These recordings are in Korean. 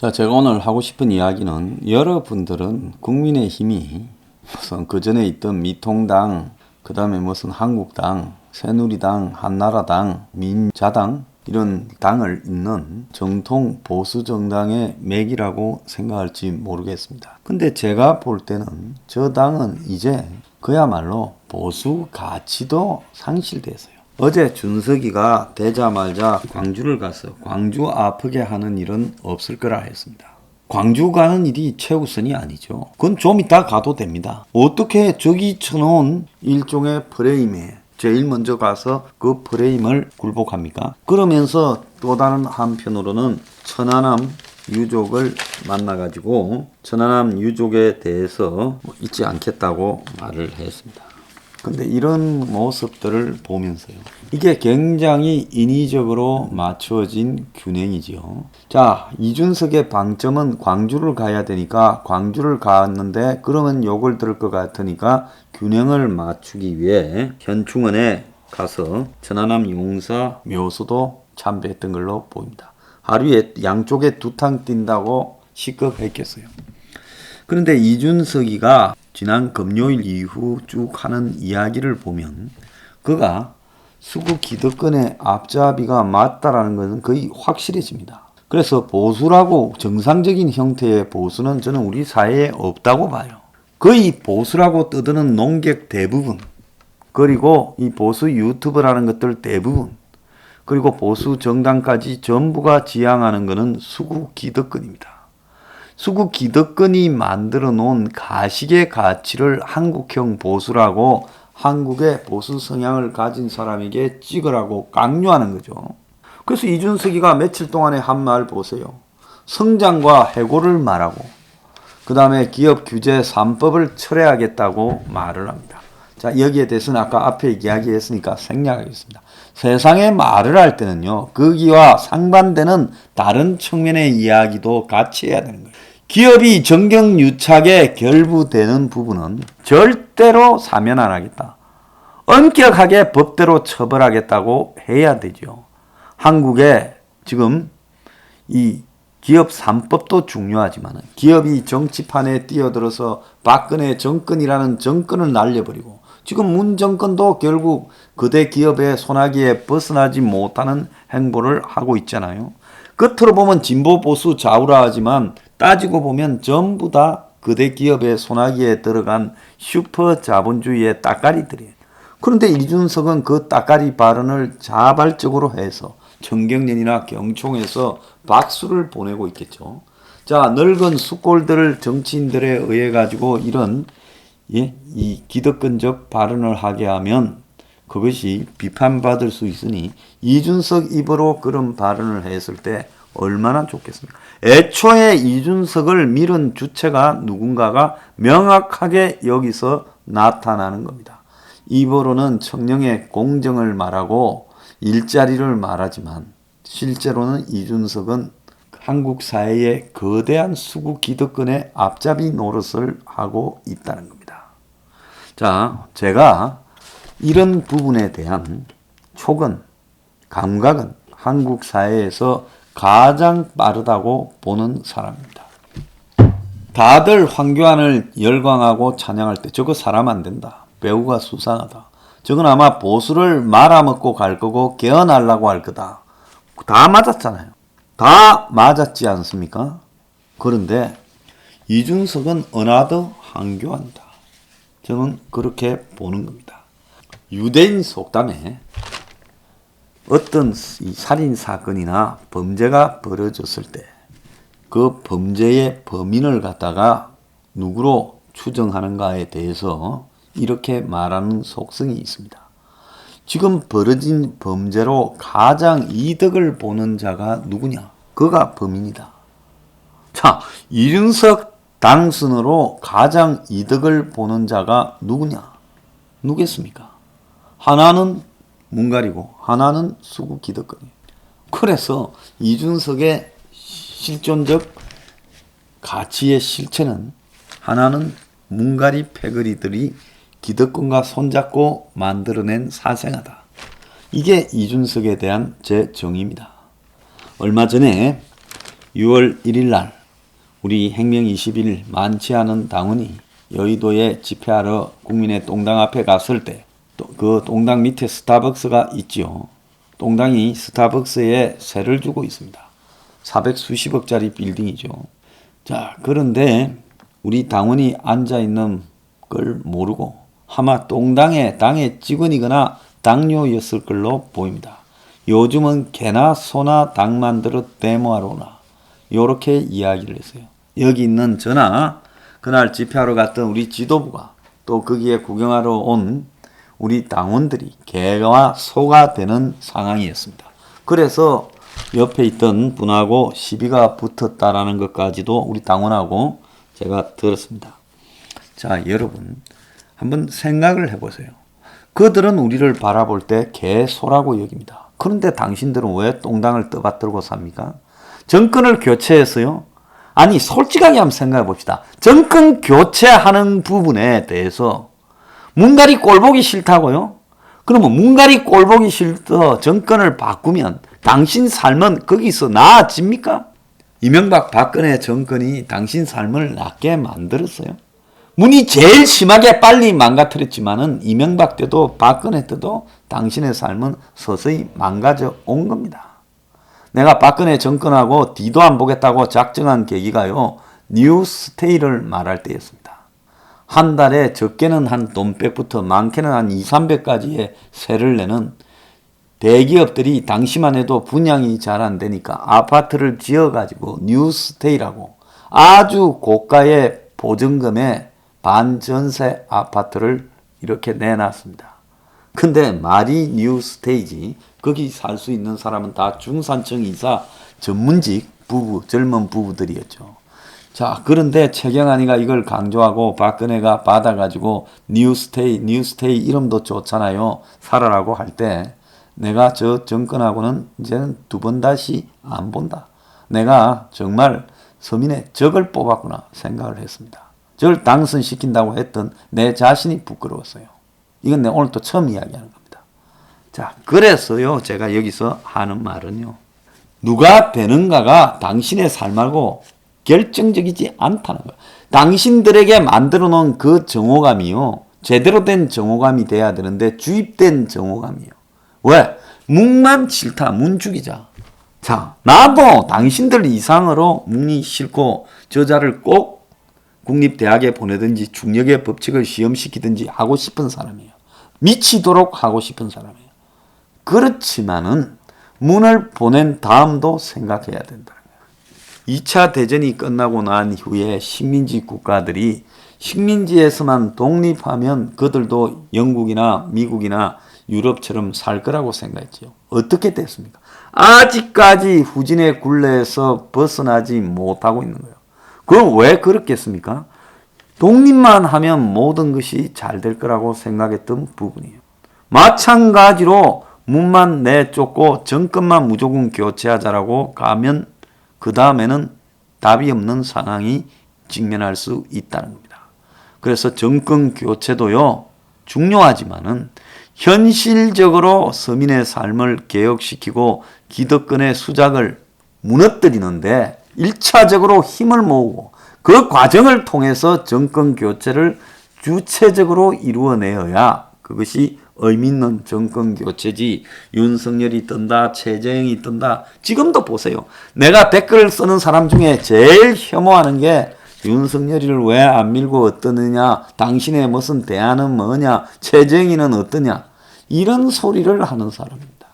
자, 제가 오늘 하고 싶은 이야기는 여러분들은 국민의힘이 무슨 그전에 있던 미통당, 그 다음에 무슨 한국당, 새누리당, 한나라당, 민자당 이런 당을 잇는 정통 보수 정당의 맥이라고 생각할지 모르겠습니다. 근데 제가 볼 때는 저 당은 이제 그야말로 보수 가치도 상실됐어요. 어제 준석이가 되자마자 광주를 가서 광주 아프게 하는 일은 없을 거라 했습니다. 광주 가는 일이 최우선이 아니죠. 그건 좀 이따 가도 됩니다. 어떻게 저기 쳐놓은 일종의 프레임에 제일 먼저 가서 그 프레임을 굴복합니까? 그러면서 또 다른 한편으로는 천안함 유족을 만나가지고 천안함 유족에 대해서 잊지 않겠다고 말을 했습니다. 근데 이런 모습들을 보면서요. 이게 굉장히 인위적으로 맞추어진 균형이지요. 자, 이준석의 방점은 광주를 가야 되니까 광주를 갔는데 그러면 욕을 들을 것 같으니까 균형을 맞추기 위해 현충원에 가서 천안함 용사 묘소도 참배했던 걸로 보입니다. 하루에 양쪽에 2탕 뛴다고 시급했겠어요. 그런데 이준석이가 지난 금요일 이후 쭉 하는 이야기를 보면 그가 수구 기득권의 앞잡이가 맞다라는 것은 거의 확실해집니다. 그래서 보수라고 정상적인 형태의 보수는 저는 우리 사회에 없다고 봐요. 거의 보수라고 떠드는 논객 대부분, 그리고 이 보수 유튜브라는 것들 대부분, 그리고 보수 정당까지 전부가 지향하는 것은 수구 기득권입니다. 수구 기득권이 만들어 놓은 가식의 가치를 한국형 보수라고 한국의 보수 성향을 가진 사람에게 찍으라고 강요하는 거죠. 그래서 이준석이가 며칠 동안에 한 말 보세요. 성장과 해고를 말하고 그 다음에 기업 규제 3법을 철회하겠다고 말을 합니다. 자, 여기에 대해서는 아까 앞에 이야기했으니까 생략하겠습니다. 세상에 말을 할 때는요, 거기와 상반되는 다른 측면의 이야기도 같이 해야 되는 거예요. 기업이 정경유착에 결부되는 부분은 절대로 사면 안 하겠다. 엄격하게 법대로 처벌하겠다고 해야 되죠. 한국에 지금 이 기업 3법도 중요하지만 기업이 정치판에 뛰어들어서 박근혜 정권이라는 정권을 날려버리고 지금 문 정권도 결국 그대 기업의 소나기에 벗어나지 못하는 행보를 하고 있잖아요. 겉으로 보면 진보 보수 좌우라 하지만 따지고 보면 전부 다 그대 기업의 소나기에 들어간 슈퍼 자본주의의 따까리들이에요. 그런데 이준석은 그 따까리 발언을 자발적으로 해서 청경련이나 경총에서 박수를 보내고 있겠죠. 자, 늙은 숫골들 정치인들에 의해 가지고 이런 이 기득권적 발언을 하게 하면 그것이 비판받을 수 있으니 이준석 입으로 그런 발언을 했을 때 얼마나 좋겠습니까? 애초에 이준석을 밀은 주체가 누군가가 명확하게 여기서 나타나는 겁니다. 입으로는 청렴의 공정을 말하고 일자리를 말하지만 실제로는 이준석은 한국 사회의 거대한 수구 기득권의 앞잡이 노릇을 하고 있다는 겁니다. 자, 제가 이런 부분에 대한 촉은, 감각은 한국 사회에서 가장 빠르다고 보는 사람입니다. 다들 황교안을 열광하고 찬양할 때 저거 사람 안 된다. 배우가 수상하다. 저건 아마 보수를 말아먹고 갈 거고 개헌하려고 할 거다. 다 맞았잖아요. 다 맞았지 않습니까? 그런데 이준석은 어나더 황교안이다. 저는 그렇게 보는 겁니다. 유대인 속담에 어떤 이 살인 사건이나 범죄가 벌어졌을 때 그 범죄의 범인을 갖다가 누구로 추정하는가에 대해서 이렇게 말하는 속성이 있습니다. 지금 벌어진 범죄로 가장 이득을 보는 자가 누구냐? 그가 범인이다. 자, 이준석 당선으로 가장 이득을 보는 자가 누구냐? 누겠습니까? 하나는 문갈이고 하나는 수구 기득권이에요. 그래서 이준석의 실존적 가치의 실체는 하나는 문갈이 패거리들이 기득권과 손잡고 만들어낸 사생아다. 이게 이준석에 대한 제 정의입니다. 얼마 전에 6월 1일 날 우리 행명 20일 많지 않은 당원이 여의도에 집회하러 국민의 똥당 앞에 갔을 때 그 똥당 밑에 스타벅스가 있지요. 똥당이 스타벅스에 세를 주고 있습니다. 400수십억짜리 빌딩이죠. 자, 그런데 우리 당원이 앉아있는 걸 모르고 아마 똥당의 당의 직원이거나 당뇨였을 걸로 보입니다. 요즘은 개나 소나 당 만들어 데모하러 오나 요렇게 이야기를 했어요. 여기 있는 저나 그날 집회하러 갔던 우리 지도부가 또 거기에 구경하러 온 우리 당원들이 개와 소가 되는 상황이었습니다. 그래서 옆에 있던 분하고 시비가 붙었다라는 것까지도 우리 당원하고 제가 들었습니다. 자, 여러분 한번 생각을 해보세요. 그들은 우리를 바라볼 때 개소라고 여깁니다. 그런데 당신들은 왜 똥당을 떠받들고 삽니까? 정권을 교체했어요? 아니, 솔직하게 한번 생각해 봅시다. 정권 교체하는 부분에 대해서 문갈이 꼴보기 싫다고요? 그러면 문갈이 꼴보기 싫다 정권을 바꾸면 당신 삶은 거기서 나아집니까? 이명박 박근혜 정권이 당신 삶을 낫게 만들었어요. 문이 제일 심하게 빨리 망가뜨렸지만은 이명박 때도 박근혜 때도 당신의 삶은 서서히 망가져 온 겁니다. 내가 박근혜 정권하고 뒤도 안 보겠다고 작정한 계기가요, 뉴스테이를 말할 때였습니다. 한 달에 적게는 한 돈백부터 많게는 한 2, 300까지의 세를 내는 대기업들이 당시만 해도 분양이 잘 안 되니까 아파트를 지어가지고 뉴스테이라고 아주 고가의 보증금에 반전세 아파트를 이렇게 내놨습니다. 근데 말이 뉴스테이지 거기 살 수 있는 사람은 다 중산층 이사 전문직 부부, 젊은 부부들이었죠. 자, 그런데 최경환이가 이걸 강조하고 박근혜가 받아가지고 뉴스테이 이름도 좋잖아요. 살아라고 할 때 내가 저 정권하고는 이제는 두 번 다시 안 본다. 내가 정말 서민의 적을 뽑았구나 생각을 했습니다. 저를 당선시킨다고 했던 내 자신이 부끄러웠어요. 이건 내가 오늘 또 처음 이야기하는 겁니다. 자, 그래서요, 제가 여기서 하는 말은요, 누가 되는가가 당신의 삶하고 결정적이지 않다는 거예요. 당신들에게 만들어 놓은 그 정오감이요, 제대로 된 정오감이 돼야 되는데 주입된 정오감이요. 왜? 묵만 싫다. 문 죽이자. 자, 나도 당신들 이상으로 묵이 싫고 저자를 꼭 국립대학에 보내든지 중력의 법칙을 시험시키든지 하고 싶은 사람이에요. 미치도록 하고 싶은 사람이에요. 그렇지만은 문을 보낸 다음도 생각해야 된다. 2차 대전이 끝나고 난 후에 식민지 국가들이 식민지에서만 독립하면 그들도 영국이나 미국이나 유럽처럼 살 거라고 생각했죠. 어떻게 됐습니까? 아직까지 후진의 굴레에서 벗어나지 못하고 있는 거예요. 그럼 왜 그렇겠습니까? 독립만 하면 모든 것이 잘 될 거라고 생각했던 부분이에요. 마찬가지로 문만 내쫓고 정권만 무조건 교체하자라고 가면 그 다음에는 답이 없는 상황이 직면할 수 있다는 겁니다. 그래서 정권 교체도요, 중요하지만은 현실적으로 서민의 삶을 개혁시키고 기득권의 수작을 무너뜨리는데 1차적으로 힘을 모으고 그 과정을 통해서 정권 교체를 주체적으로 이루어내어야 그것이 의미 있는 정권 교체지. 윤석열이 뜬다, 최재형이 뜬다. 지금도 보세요. 내가 댓글 쓰는 사람 중에 제일 혐오하는 게 윤석열이를 왜 안 밀고 어떠느냐, 당신의 무슨 대안은 뭐냐, 최재형이는 어떠냐, 이런 소리를 하는 사람입니다.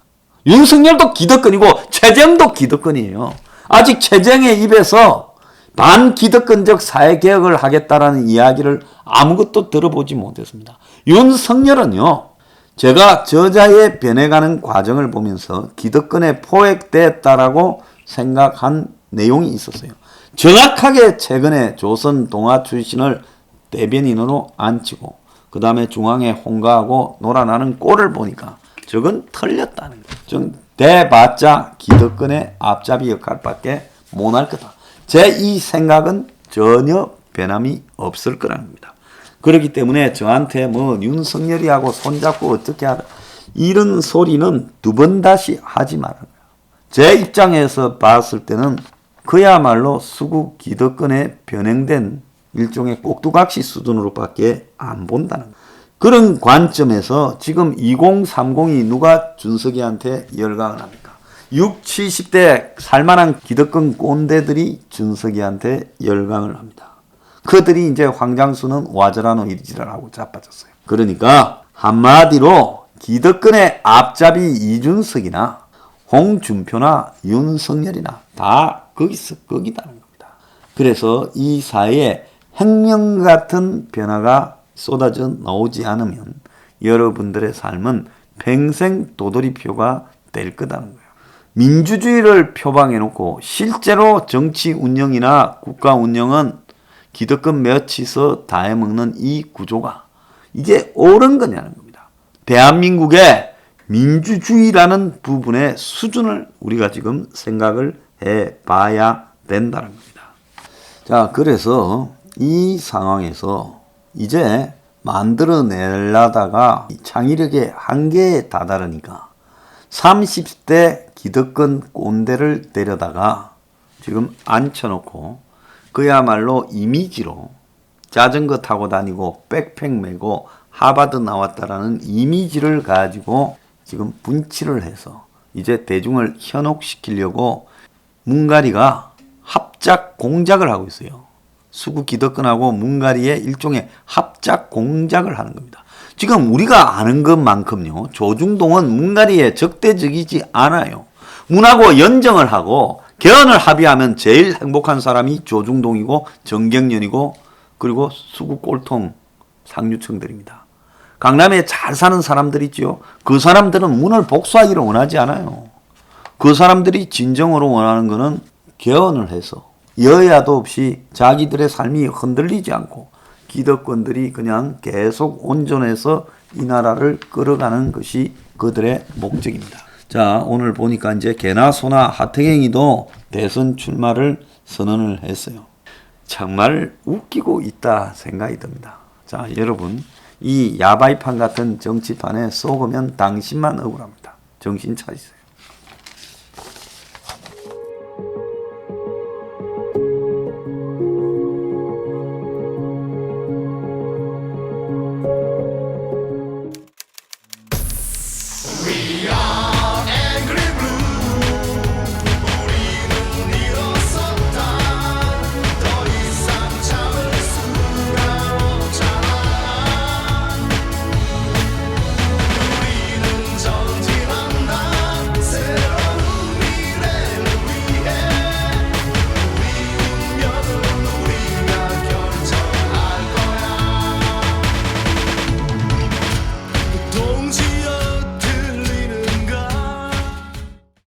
윤석열도 기득권이고 최재형도 기득권이에요. 아직 최재형의 입에서 반기득권적 사회개혁을 하겠다라는 이야기를 아무것도 들어보지 못했습니다. 윤석열은요, 제가 저자의 변해가는 과정을 보면서 기득권에 포획됐다라고 생각한 내용이 있었어요. 정확하게 최근에 조선 동아 출신을 대변인으로 앉히고 그 다음에 중앙에 홍가하고 놀아나는 꼴을 보니까 저건 틀렸다는 거예요. 좀 대봤자 기득권의 앞잡이 역할밖에 못할 거다. 제 이 생각은 전혀 변함이 없을 거라는 겁니다. 그렇기 때문에 저한테 뭐 윤석열이하고 손잡고 어떻게 하라 이런 소리는 두 번 다시 하지 말아요. 제 입장에서 봤을 때는 그야말로 수구 기득권에 변형된 일종의 꼭두각시 수준으로밖에 안 본다는 거예요. 그런 관점에서 지금 2030이 누가 준석이한테 열강을 합니까? 60, 70대 살만한 기득권 꼰대들이 준석이한테 열강을 합니다. 그들이 이제 황장수는 와저라노 일지를 하고 자빠졌어요. 그러니까 한마디로 기득권의 앞잡이 이준석이나 홍준표나 윤석열이나 다 거기서 거기다는 겁니다. 그래서 이 사회에 혁명 같은 변화가 쏟아져 나오지 않으면 여러분들의 삶은 평생 도돌이표가 될 거다는 거예요. 민주주의를 표방해놓고 실제로 정치 운영이나 국가 운영은 기득권 몇이서 다 해먹는 이 구조가 이게 옳은 거냐는 겁니다. 대한민국의 민주주의라는 부분의 수준을 우리가 지금 생각을 해봐야 된다는 겁니다. 자, 그래서 이 상황에서 이제 만들어내려다가 창의력의 한계에 다다르니까 30대 기득권 꼰대를 데려다가 지금 앉혀놓고 그야말로 이미지로 자전거 타고 다니고 백팩 메고 하버드 나왔다라는 이미지를 가지고 지금 분칠을 해서 이제 대중을 현혹시키려고 문가리가 합작 공작을 하고 있어요. 수구 기득권하고 문가리의 일종의 합작 공작을 하는 겁니다. 지금 우리가 아는 것만큼요, 조중동은 문가리에 적대적이지 않아요. 문하고 연정을 하고 개헌을 합의하면 제일 행복한 사람이 조중동이고 정경련이고 그리고 수구 꼴통 상류층들입니다. 강남에 잘 사는 사람들 있죠. 그 사람들은 문을 복수하기를 원하지 않아요. 그 사람들이 진정으로 원하는 것은 개헌을 해서 여야도 없이 자기들의 삶이 흔들리지 않고 기득권들이 그냥 계속 온전해서 이 나라를 끌어가는 것이 그들의 목적입니다. 자, 오늘 보니까 이제 개나 소나 하태경이도 대선 출마를 선언을 했어요. 정말 웃기고 있다 생각이 듭니다. 자, 여러분, 이 야바이판 같은 정치판에 속으면 당신만 억울합니다. 정신 차리세요.